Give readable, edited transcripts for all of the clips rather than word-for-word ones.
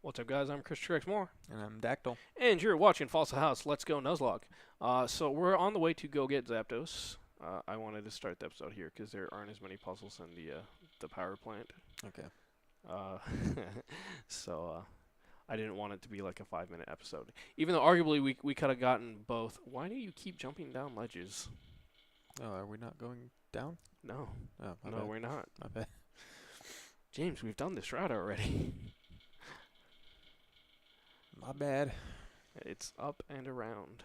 What's up, guys? I'm Chris Trexmore, And I'm Daktyl. and you're watching Falsa House. Let's go Nuzlocke. So we're on the way to go get Zapdos. I wanted to start the episode here because there aren't as many puzzles in the power plant. Okay. Uh, so I didn't want it to be like a 5-minute episode. Even though arguably we could have gotten both. Why do you keep jumping down ledges? Oh, are we not going down? No. Oh, my No, bad. we're not. My bad. James, we've done this route already. My bad. It's up and around.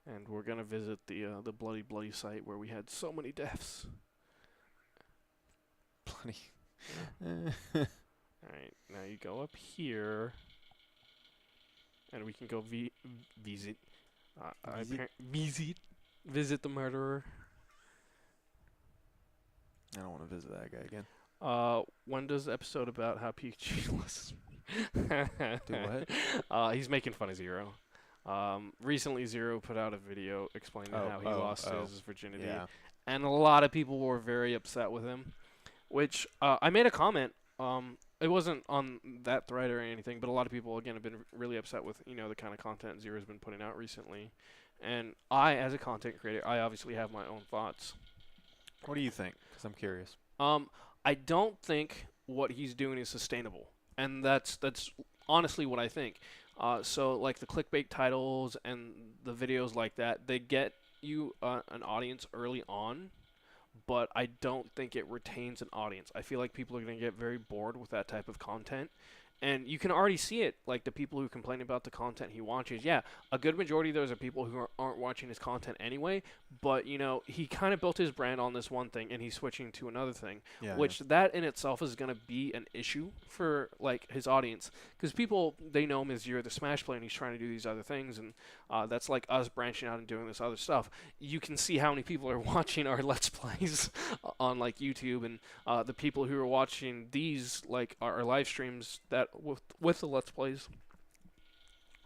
And we're going to visit the bloody site where we had so many deaths. Bloody. Alright, now you go up here. And we can go visit. Visit the murderer. I don't want to visit that guy again. When does the episode about how Pikachu lost? Do what? He's making fun of Zero. Recently, Zero put out a video explaining how he lost his virginity. Yeah. And a lot of people were very upset with him. Which, I made a comment. It wasn't on that thread or anything, but a lot of people, again, have been really upset with, the kind of content Zero's been putting out recently. And I, as a content creator, I obviously have my own thoughts. What do you think? Because I'm curious. I don't think what he's doing is sustainable. And that's honestly what I think. So, like, the clickbait titles and the videos like that, they get you an audience early on, but I don't think it retains an audience. I feel like people are going to get very bored with that type of content. And you can already see it, like the people who complain about the content he watches. Yeah, a good majority of those are people who aren't watching his content anyway. But, he kind of built his brand on this one thing, and he's switching to another thing. Yeah. Which that in itself is going to be an issue for, like, his audience. Because people, they know him as Zero the Smash player, and he's trying to do these other things. And that's like us branching out and doing this other stuff. You can see how many people are watching our Let's Plays on, like, YouTube. And the people who are watching these, like, our live streams that with the Let's Plays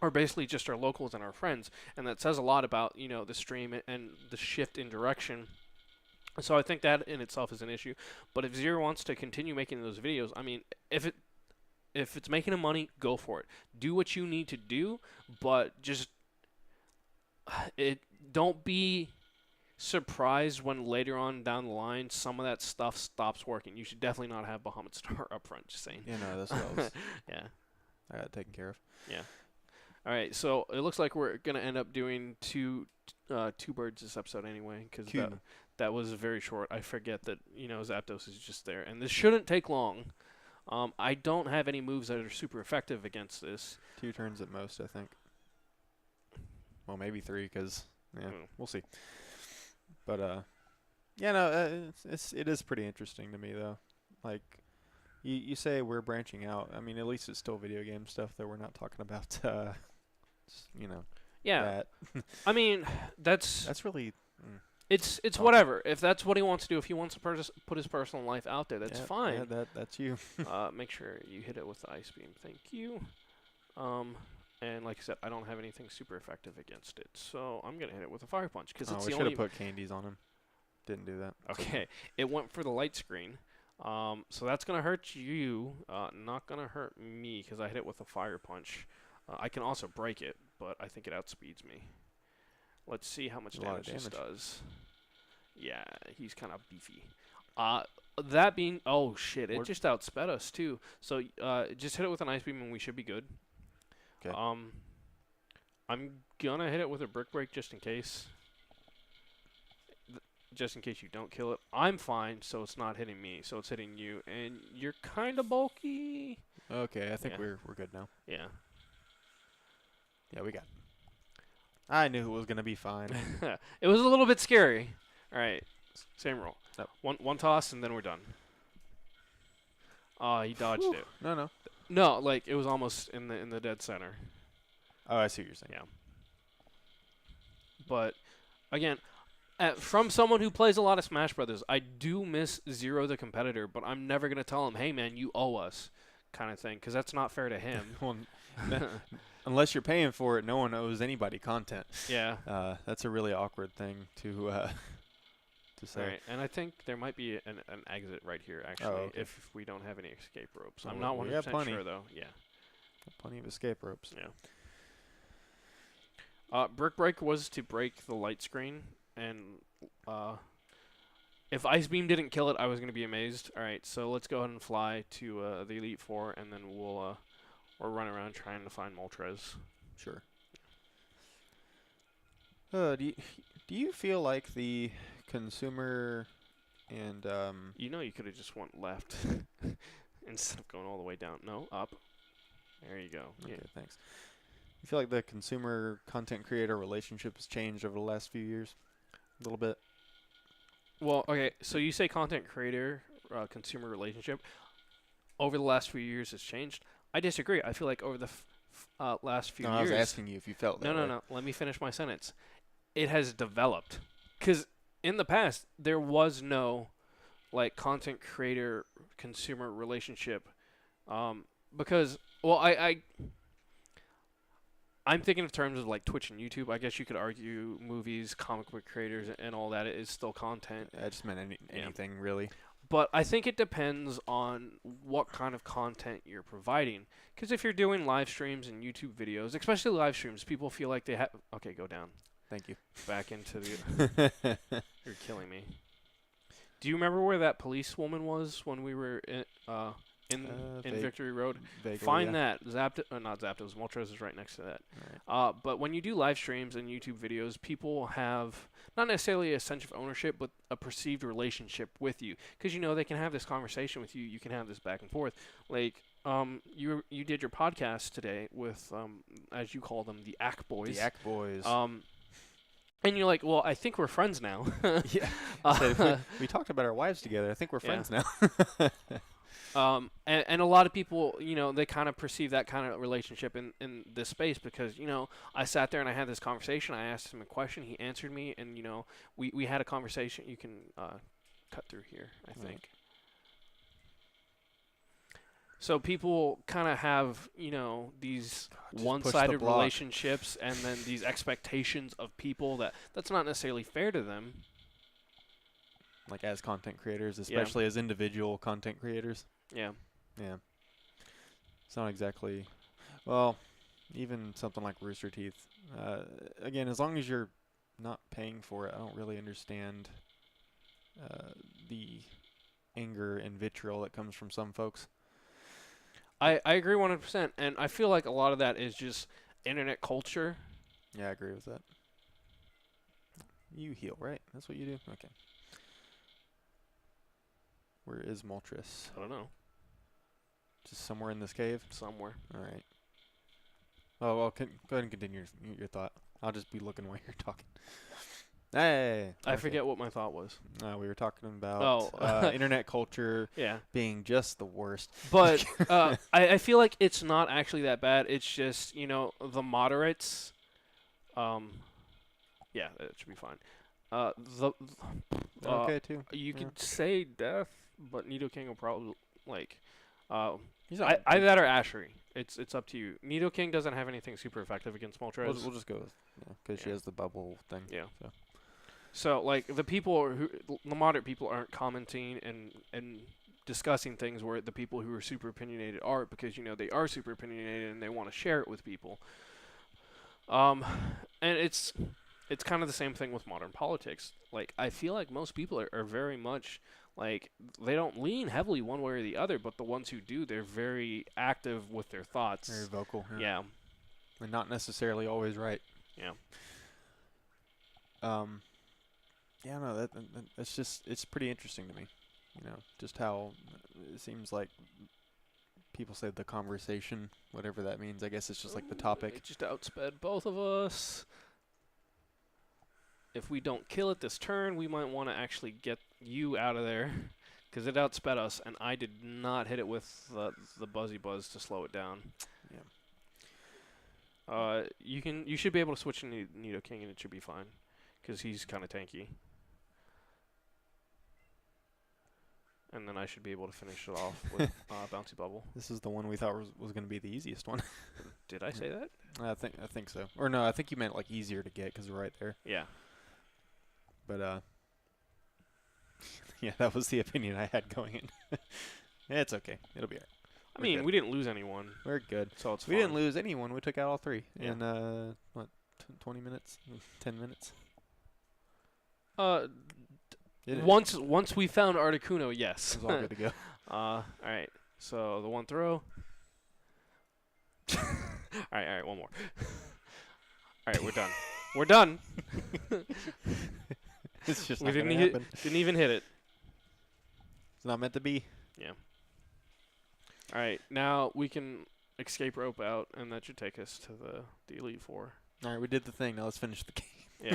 are basically just our locals and our friends, and that says a lot about the stream and the shift in direction. So I think that in itself is an issue. But if Zero wants to continue making those videos, I mean, if it's making him money, go for it. Do what you need to do, but just don't be surprised when later on down the line some of that stuff stops working. You should definitely not have Bahamut Star up front, just saying. That's what I was. Yeah. I got it taken care of. Yeah. All right, so it looks like we're going to end up doing two birds this episode anyway, because that was very short. I forget that, Zapdos is just there. And this shouldn't take long. I don't have any moves that are super effective against this. 2 turns at most, I think. Well, maybe 3, because, we'll see. But, it is pretty interesting to me, though. Like, you say we're branching out. I mean, at least it's still video game stuff that we're not talking about, Yeah. that. I mean, that's really... It's whatever. If that's what he wants to do, if he wants to put his personal life out there, that's fine. Yeah, that's you. Make sure you hit it with the Ice Beam. Thank you. And like I said, I don't have anything super effective against it, so I'm gonna hit it with a Fire Punch because it's the only. We should have put candies on him. Didn't do that. Okay, it went for the light screen. So that's gonna hurt you. Not gonna hurt me because I hit it with a Fire Punch. I can also break it, but I think it outspeeds me. Let's see how much damage this does. Yeah, he's kind of beefy. That being, oh shit, it just outsped us too. So just hit it with an Ice Beam and we should be good. Okay. I'm gonna hit it with a Brick Break just in case. Just in case you don't kill it. I'm fine, so it's not hitting me, so it's hitting you, and you're kind of bulky. Okay, I think we're good now. Yeah. Yeah, we got it. I knew it was gonna be fine. It was a little bit scary. All right, same roll. No. One toss, and then we're done. He dodged it. No. No, like it was almost in the dead center. Oh, I see what you're saying. Yeah. But again, from someone who plays a lot of Smash Brothers, I do miss Zero the competitor, but I'm never gonna tell him, "Hey man, you owe us," kind of thing, because that's not fair to him. Well, unless you're paying for it, no one owes anybody content. Yeah. That's a really awkward thing to say. Right, and I think there might be an exit right here, actually, if we don't have any escape ropes. I'm not 100% sure, though. Yeah. Plenty of escape ropes. Yeah. Brick Break was to break the light screen, and if Ice Beam didn't kill it, I was going to be amazed. All right, so let's go ahead and fly to the Elite Four, and then we'll run around trying to find Moltres. Sure. Do you feel like the consumer and You know, you could have just went left instead of going all the way down. No, up. There you go. okay, Yeah. thanks. You feel like the consumer content creator relationship has changed over the last few years? A little bit. Well, okay, so you say content creator consumer relationship over the last few years has changed. I disagree. I feel like over the last few No, years. I was asking you if you felt that. No. Let me finish my sentence. It has developed, because in the past there was no like content creator consumer relationship, because I'm thinking of terms of like Twitch and YouTube. I guess you could argue movies, comic book creators, and all that is still content. I just meant anything really. But I think it depends on what kind of content you're providing. Because if you're doing live streams and YouTube videos, especially live streams, people feel like they have... Okay, go down. Thank you. Back into the... You're killing me. Do you remember where that policewoman was when we were in Victory Road? Vaguely, Find yeah. that. Not Zapdos. Moltres is right next to that. Right. But when you do live streams and YouTube videos, people have not necessarily a sense of ownership, but a perceived relationship with you. Because, you know, they can have this conversation with you. You can have this back and forth. Like, you did your podcast today with, as you call them, the Ack Boys. The Ack Boys. And you're like, well, I think we're friends now. Yeah. So we talked about our wives together. I think we're friends now. And a lot of people, you know, they kind of perceive that kind of relationship in this space because, you know, I sat there and I had this conversation. I asked him a question. He answered me. And, you know, we had a conversation. You can cut through here, I think. Right. So people kind of have, you know, these Just one-sided push the block. relationships and then these expectations of people that's not necessarily fair to them. Like as content creators, especially as individual content creators. Yeah. Yeah. It's not exactly... Well, even something like Rooster Teeth. Again, as long as you're not paying for it, I don't really understand the anger and vitriol that comes from some folks. I agree 100%, and I feel like a lot of that is just internet culture. Yeah, I agree with that. You heal, right? That's what you do? Okay. Where is Moltres? I don't know. Just somewhere in this cave? Somewhere. All right. Oh, well, go ahead and continue your thought. I'll just be looking while you're talking. Hey! I forget what my thought was. We were talking about internet culture Yeah. being just the worst. But I feel like it's not actually that bad. It's just, you know, the moderates. Yeah, that should be fine. Okay, too. You could say death, but Nidoking will probably, like... He's not, either that or Ashery. It's up to you. Nidoking doesn't have anything super effective against Moltres. we'll just go with, because she has the bubble thing. Yeah. So like the moderate people aren't commenting and discussing things where the people who are super opinionated are, because, you know, they are super opinionated and they want to share it with people. And it's kind of the same thing with modern politics. Like, I feel like most people are very much like, they don't lean heavily one way or the other, but the ones who do, they're very active with their thoughts. Very vocal. Yeah. And not necessarily always right. Yeah. Yeah, no, that's just, it's pretty interesting to me. You know, just how it seems like people say the conversation, whatever that means. I guess it's just like the topic. It just outsped both of us. If we don't kill it this turn, we might want to actually get you out of there, because it outsped us, and I did not hit it with the Buzzy Buzz to slow it down. Yeah. You should be able to switch to Nidoking, and it should be fine, because he's kind of tanky. And then I should be able to finish it off with Bouncy Bubble. This is the one we thought was going to be the easiest one. Did I say that? I think so. Or no, I think you meant like easier to get because we're right there. Yeah. But yeah, that was the opinion I had going in. It's okay. It'll be alright. I mean, we didn't lose anyone, We're good. so it's We fine. didn't lose anyone. We took out all 3 Yeah. in, 20 minutes? 10 minutes? It Once we found Articuno, yes. was all good to go. All right. So the one throw. all right, one more. All right, we're done. We're done. It's just We not didn't gonna happen. didn't even hit it. It's not meant to be. Yeah. All right, now we can escape rope out, and that should take us to the Elite Four. All right, we did the thing. Now let's finish the game.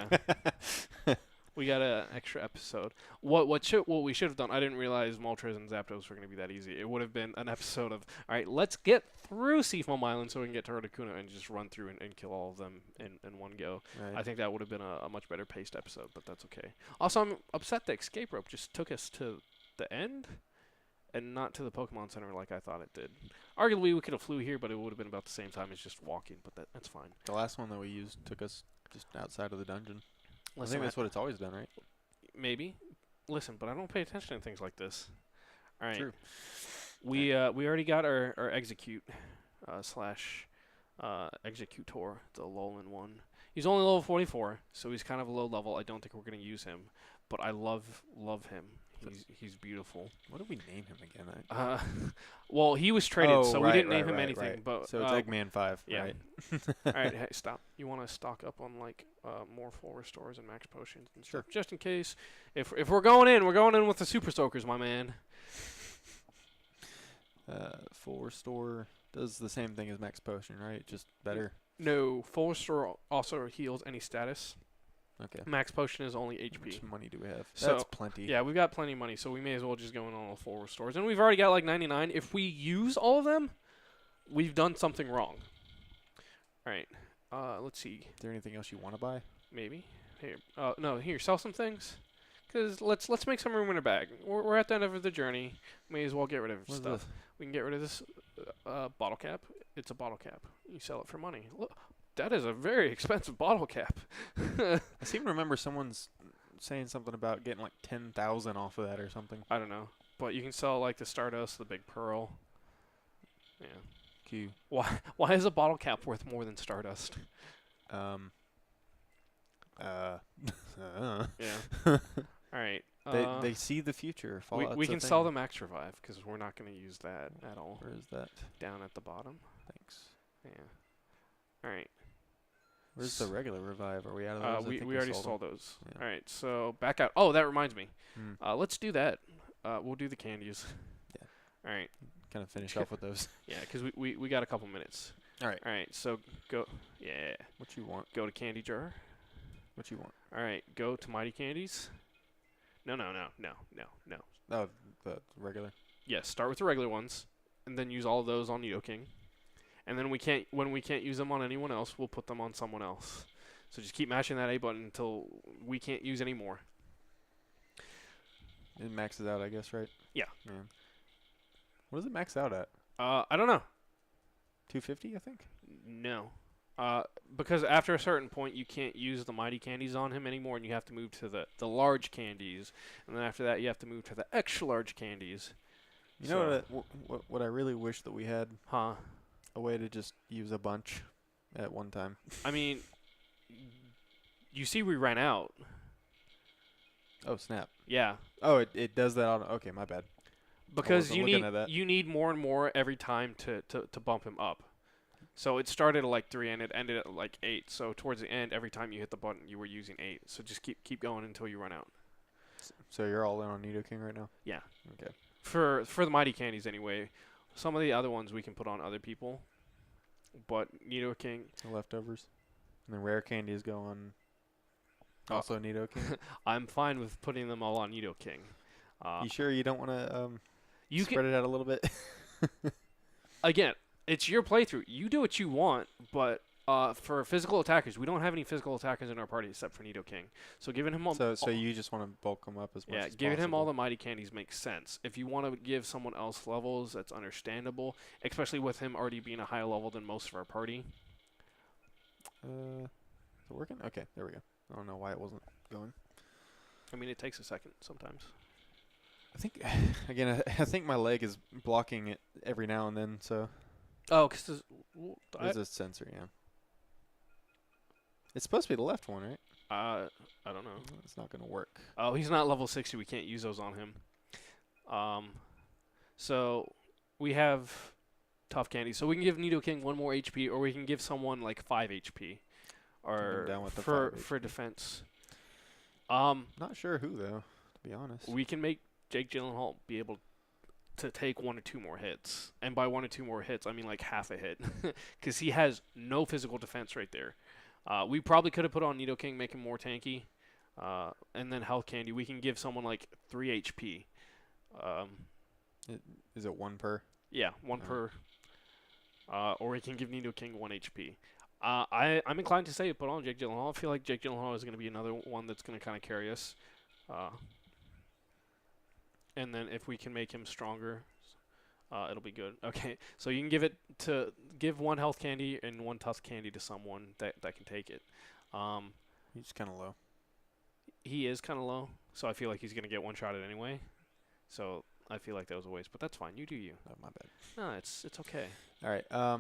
Yeah. We got an extra episode. What we should have done? I didn't realize Moltres and Zapdos were going to be that easy. It would have been an episode of, all right, let's get through Seafoam Island so we can get to Articuno and just run through and kill all of them in one go. Right. I think that would have been a much better paced episode, but that's okay. Also, I'm upset the escape rope just took us to the end and not to the Pokemon Center like I thought it did. Arguably, we could have flew here, but it would have been about the same time as just walking, but that's fine. The last one that we used took us just outside of the dungeon. I Listen, think that's what it's always done, right? maybe. Listen, but I don't pay attention to things like this. All right. True. We already got our execute slash executor, the Alolan one. He's only level 44, so he's kind of a low level. I don't think we're gonna use him, but I love him. He's beautiful. What did we name him again? Well, he was traded, so we didn't name him right, anything. right. But So it's Eggman 5, yeah. right? All right, hey, stop. You want to stock up on like more full restores and max potions and Sure. stuff, just in case. If we're going in, we're going in with the super soakers, my man. Full restore does the same thing as max potion, right? Just better. No, full restore also heals any status. Okay. Max potion is only How HP. much money do we have? So, That's plenty. Yeah, we've got plenty of money, so we may as well just go in on all full restores. And we've already got like 99. If we use all of them, we've done something wrong. All right. Let's see. Is there anything else you want to buy? Maybe. Here. No, here, sell some things. Because let's make some room in our bag. We're at the end of the journey. May as well get rid of What's stuff. this? We can get rid of this bottle cap. It's a bottle cap. You sell it for money. Look, that is a very expensive bottle cap. I seem to remember someone's saying something about getting like 10,000 off of that or something. I don't know. But you can sell like the Stardust, the Big Pearl. Yeah. Q. Why is a bottle cap worth more than Stardust? Yeah. All right. They see the future. We can sell the Max Revive because we're not going to use that at all. Where is that? Down at the bottom. Thanks. Yeah. All right. Where's the regular revive? Are we out of those? I think We already sold sold them. those. Yeah. All right. So back out. Oh, that reminds me. Hmm. Let's do that. We'll do the candies. Yeah. All right. Kind of finish off with those. Yeah, because we got a couple minutes. All right. All right. So go. Yeah. What you want? Go to Candy Jar. What you want? All right. Go to Mighty Candies. No. Oh, the regular. Yes, start with the regular ones, and then use all of those on Nidoking. And then when we can't use them on anyone else, we'll put them on someone else. So just keep mashing that A button until we can't use any more. It maxes out, I guess, right? Yeah. What does it max out at? I don't know. 250, I think. No. Because after a certain point, you can't use the Mighty Candies on him anymore, and you have to move to the large candies. And then after that, you have to move to the extra large candies. You know what I really wish that we had? Huh? A way to just use a bunch at one time. I mean, you see we ran out. Oh, snap. Yeah. Oh, it does that on... Okay, my bad. Because wasn't looking at that. you need more and more every time to bump him up. So it started at like 3 and it ended at like 8. So towards the end, every time you hit the button, you were using 8. So just keep going until you run out. So you're all in on Nidoking right now? Yeah. Okay. For the Mighty Candies anyway. Some of the other ones we can put on other people. But Nidoking... The leftovers. And the rare candies go on... Also Nidoking? I'm fine with putting them all on Nidoking. You sure you don't want to You spread it out a little bit? Again, it's your playthrough. You do what you want, but for physical attackers, we don't have any physical attackers in our party except for Nidoking. So giving him all... So you just want to bulk them up as much as possible? Yeah, giving him all the Mighty Candies makes sense. If you want to give someone else levels, that's understandable, especially with him already being a higher level than most of our party. Is it working? Okay, there we go. I don't know why it wasn't going. I mean, it takes a second sometimes. I think again, I think my leg is blocking it every now and then. So Oh, because there's a sensor. Yeah. It's supposed to be the left one, right? I don't know. It's not gonna work. Oh, he's not level 60. We can't use those on him. So we have tough candy. So we can give Nidoking 1 more HP, or we can give someone like 5 HP, or down with the for 5 for HP. defense. Not sure who though, to be honest. We can make Jake Gyllenhaal be able to take 1 or 2 more hits, and by 1 or 2 more hits, I mean like half a hit, because he has no physical defense right there. We probably could have put on Nidoking, make him more tanky, and then health candy. We can give someone like 3 HP. Is it 1 per? Yeah, 1 per. Or we can give Nidoking 1 HP. I'm inclined to say put on Jake Gyllenhaal. I feel like Jake Gyllenhaal is going to be another one that's going to kind of carry us. And then if we can make him stronger, it'll be good. Okay, so you can give 1 health candy and 1 tough candy to someone that can take it. He's kind of low. He is kind of low, so I feel like he's going to get 1 shot at anyway. So I feel like that was a waste, but that's fine. You do you. Oh, my bad. No, it's okay. All right. I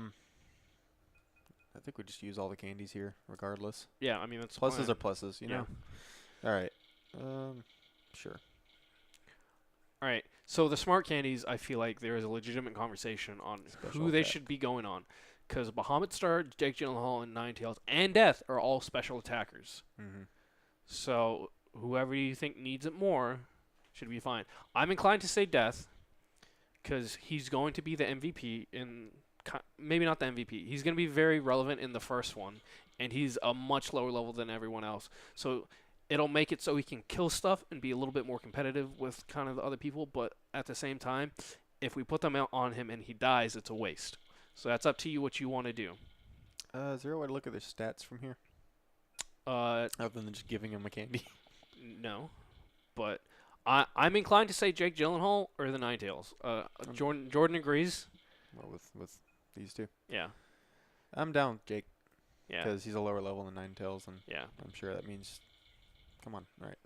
think we just use all the candies here, regardless. Yeah, I mean that's Pluses fine. are pluses, you know. All right. Sure. All right. So the smart candies, I feel like there is a legitimate conversation on Special who they attack. should be going on, because Bahamut Star, Jake Gyllenhaal, and Ninetales and Death are all special attackers. Mm-hmm. So whoever you think needs it more should be fine. I'm inclined to say Death, because he's going to be the MVP in maybe not the MVP. He's going to be very relevant in the first one, and he's a much lower level than everyone else. So it'll make it so he can kill stuff and be a little bit more competitive with kind of the other people. But at the same time, if we put them out on him and he dies, it's a waste. So that's up to you what you want to do. Is there a way to look at their stats from here, Uh, other than just giving him a candy? no, but I'm inclined to say Jake Gyllenhaal or the Ninetales. Jordan agrees. Well, with these two, Yeah, I'm down with Jake yeah, because he's a lower level than Ninetales, and yeah. I'm sure that means. Come on, all right.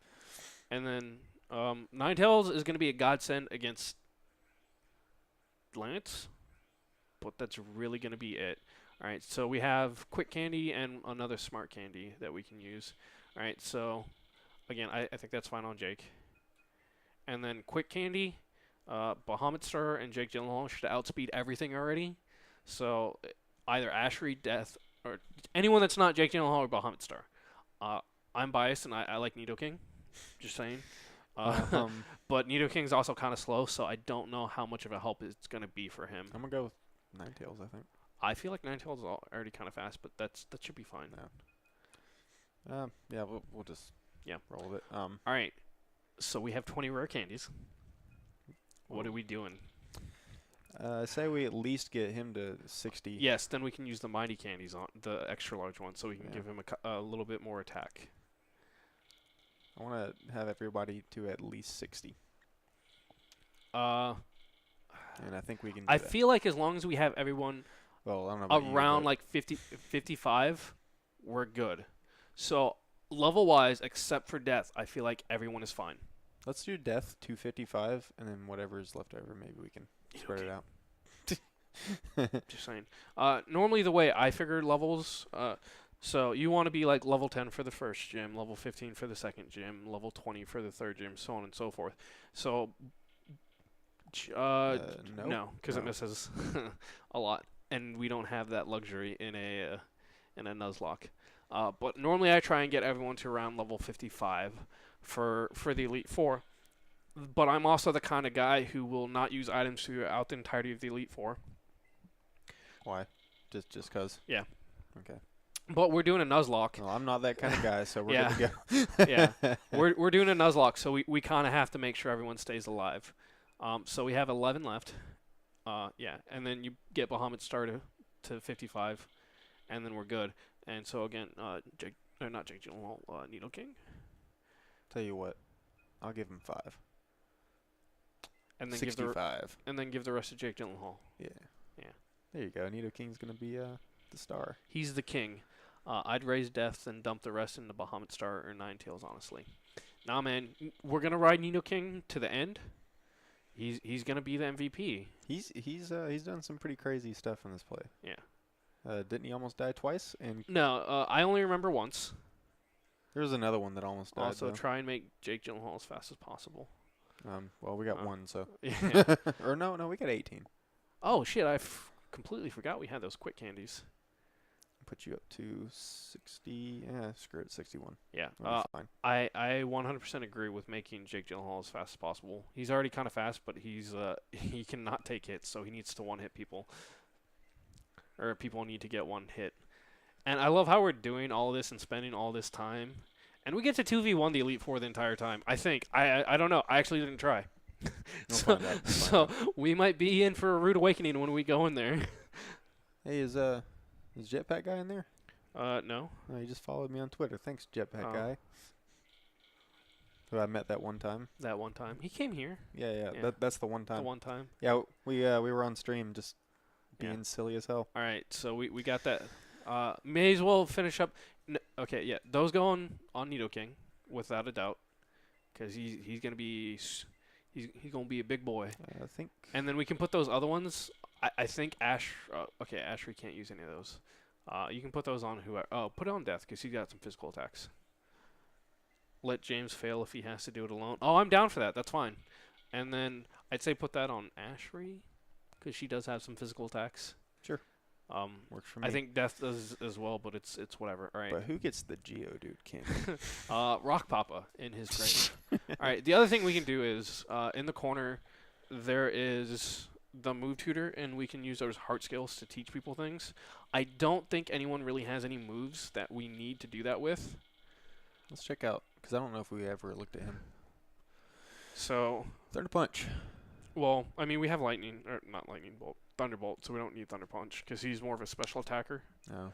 And then Ninetales is going to be a godsend against Lance, but that's really going to be it. All right, so we have Quick Candy and another Smart Candy that we can use. All right, so again, I think that's fine on Jake. And then Quick Candy, Bahamut Star, and Jake Gyllenhaal should outspeed everything already. So either Ashray, Death, or anyone that's not Jake Gyllenhaal or Bahamut Star. I'm biased and I like Nidoking. Just saying. But Nidoking's also kind of slow, so I don't know how much of a help it's going to be for him. I'm gonna go with Ninetales, I think. I feel like Ninetales is already kind of fast, but that should be fine. Yeah, we'll just roll with it. All right. So we have 20 rare candies. What are we doing? Say we at least get him to 60. Yes, then we can use the mighty candies on the extra large one, so we can Yeah. give him a little bit more attack. I want to have everybody to at least 60, Uh, and I think we can. Do I that. feel like as long as we have everyone Well, I don't know about around you, like 50, 55, we're good. So level-wise, except for Death, I feel like everyone is fine. let's do Death 255, and then whatever's left over, maybe we can spread it out. Just saying. Normally the way I figure levels, so you want to be like level 10 for the first gym, level 15 for the second gym, level 20 for the third gym, so on and so forth. So, no, because it misses a lot, and we don't have that luxury in a Nuzlocke. But normally I try and get everyone to around level 55 for the Elite Four. But I'm also the kind of guy who will not use items throughout the entirety of the Elite Four. Why? Just cause? Yeah. Okay. But we're doing a Nuzlocke. Well, I'm not that kind of guy, so we're Yeah. good to go. Yeah. We're doing a Nuzlocke, so we kind of have to make sure everyone stays alive. So we have 11 left. Yeah, and then you get Bahamut Star to 55, and then we're good. And so again, not Jake Gyllenhaal, Nidoking. Tell you what, I'll give him 5. And then 65. give the rest to Jake Gyllenhaal. Yeah. Yeah. There you go. Nidoking's gonna be the star. He's the king. I'd raise Death and dump the rest into Bahamut Star or Ninetales, honestly. Nah, man, we're gonna ride Nidoking to the end. he's gonna be the MVP. He's done some pretty crazy stuff in this play. Yeah. Didn't he almost die twice? And No, I only remember once. there was another one that almost died. Also, though. try and make Jake Gyllenhaal as fast as possible. Well, we got one, so. Yeah. Or no, we got 18. Oh shit! Completely forgot we had those quick candies. Put you up to 60. Yeah, screw it, 61. Yeah. That'll be fine. I 100% agree with making Jake Gyllenhaal as fast as possible. He's already kind of fast, but he cannot take hits, so he needs to one hit people, or people need to get one hit. And I love how we're doing all this and spending all this time, and we get to 2v1 the Elite Four the entire time. I think I don't know. I actually didn't try. So we might be in for a rude awakening when we go in there. Hey, is Jetpack Guy in there? No. Oh, he just followed me on Twitter. Thanks, Jetpack Guy. Who I met that one time. That one time he came here. Yeah. That's the one time. The one time. Yeah, we were on stream just being silly as hell. All right, so we got that. May as well finish up. Okay, yeah, those go on Nidoking without a doubt, because he's gonna be he's gonna be a big boy. I think. And then we can put those other ones. I think Ash. Okay, Ash, we can't use any of those. You can put those on whoever. Oh, put it on Death, because he's got some physical attacks. Let James fail if he has to do it alone. Oh, I'm down for that. That's fine. And then I'd say put that on Ashry, because she does have some physical attacks. Sure. Works for me. I think Death does as well, but it's whatever. All right. But who gets the Geodude king? Rock Papa in his grave. All right. The other thing we can do is in the corner there is the move tutor, and we can use those heart skills to teach people things. I don't think anyone really has any moves that we need to do that with. Let's check out, because I don't know if we ever looked at him. So Thunder Punch. Well, I mean, we have Lightning, or not Lightning Bolt, Thunderbolt, so we don't need Thunder Punch, because he's more of a special attacker. Oh.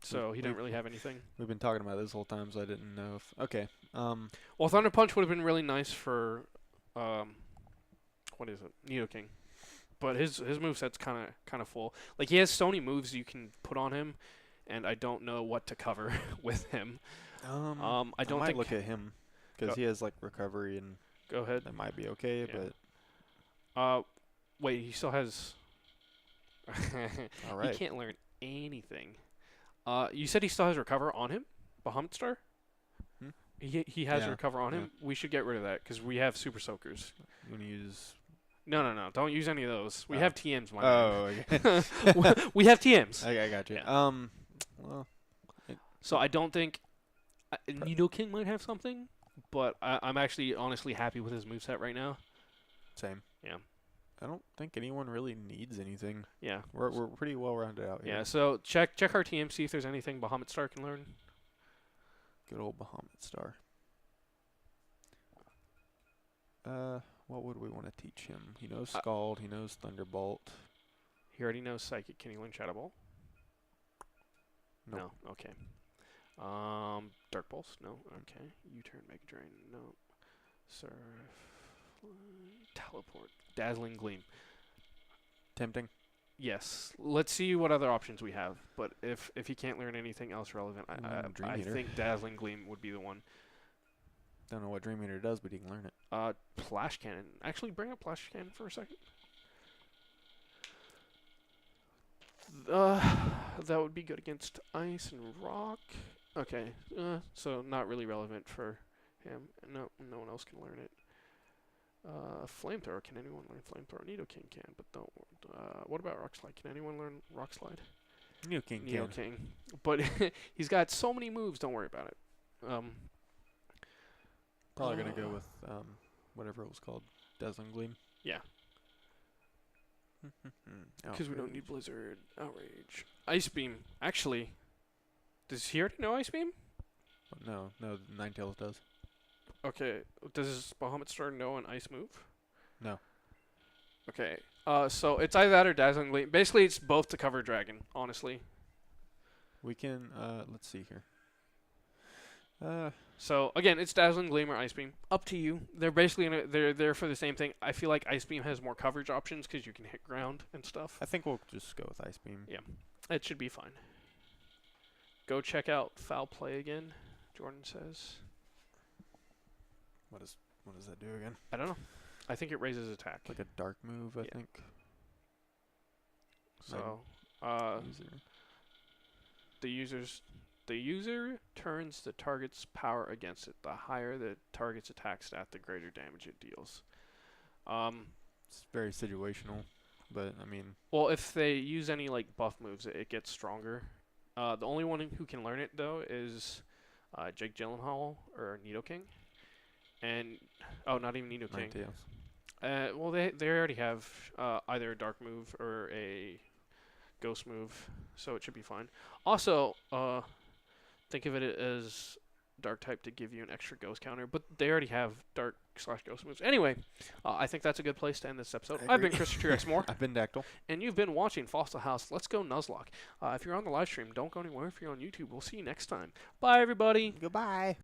So he didn't really have anything. We've been talking about this whole time, so I didn't know if. Okay. Well, Thunder Punch would have been really nice for, what is it, Nidoking. But his moveset's kind of full. Like, he has so many moves you can put on him, and I don't know what to cover with him. I don't might think look at him, because he has like recovery, and go ahead. that might be okay. Yeah. But wait, he still has. all right. He can't learn anything. You said he still has recover on him, Bahamut Star. Hmm? He has Yeah. recover on Yeah. him. We should get rid of that because we have Super Soakers. You want to use? No. Don't use any of those. We Oh. have TMs, my Oh, okay. man. We have TMs. I got you. Yeah. Well, So I don't think Nidoking might have something, but I'm actually honestly happy with his moveset right now. same. Yeah. I don't think anyone really needs anything. Yeah. We're pretty well rounded out here. Yeah. So check our TM, see if there's anything Bahamut Star can learn. Good old Bahamut Star. What would we want to teach him? He knows Scald. He knows Thunderbolt. He already knows Psychic. Can he learn Shadow Ball? Nope. No. Okay. Dark Pulse? No. Okay. U-turn, Mega Drain? No. Surf. Teleport. Dazzling Gleam. Tempting. Yes. Let's see what other options we have. But if he can't learn anything else relevant, Dream I Eater. think Dazzling Gleam would be the one. Don't know what Dream Eater does, but he can learn it. Flash Cannon. Actually, bring up Flash Cannon for a second. That would be good against Ice and Rock. Okay. So not really relevant for him. No one else can learn it. Flamethrower. Can anyone learn Flamethrower? Nidoking can, but don't. What about Rock Slide? Can anyone learn Rock Slide? Nidoking can. Nidoking. But he's got so many moves. Don't worry about it. Probably gonna go with whatever it was called, Dazzling Gleam. Yeah. Because we don't need Outrage. Blizzard. Outrage. Ice Beam. Actually, does he already know Ice Beam? No, Ninetales does. Okay. Does Bahamut Star know an ice move? No. Okay. So it's either that or Dazzling Gleam. Basically, it's both to cover Dragon, honestly. We can let's see here. So again, it's Dazzling Gleam or Ice Beam. Up to you. They're basically they're there for the same thing. I feel like Ice Beam has more coverage options because you can hit ground and stuff. I think we'll just go with Ice Beam. Yeah, it should be fine. Go check out Foul Play again. Jordan says. What does that do again? I don't know. I think it raises attack. Like a dark move, I Yeah. think. So, User. the user turns the target's power against it. The higher the target's attack stat, the greater damage it deals. It's very situational, but I mean, Well, if they use any like buff moves, it gets stronger. The only one who can learn it though is Jake Gyllenhaal or Nidoking, and not even Nidoking. Ninetales. Well, they already have either a dark move or a ghost move, so it should be fine. Also, think of it as dark type to give you an extra ghost counter, but they already have dark/ghost moves. Anyway, I think that's a good place to end this episode. I've been Chris T-Rex Moore. I've been Daktyl. And you've been watching Fossil House. Let's go Nuzlocke. If you're on the live stream, don't go anywhere. If you're on YouTube, we'll see you next time. Bye, everybody. Goodbye.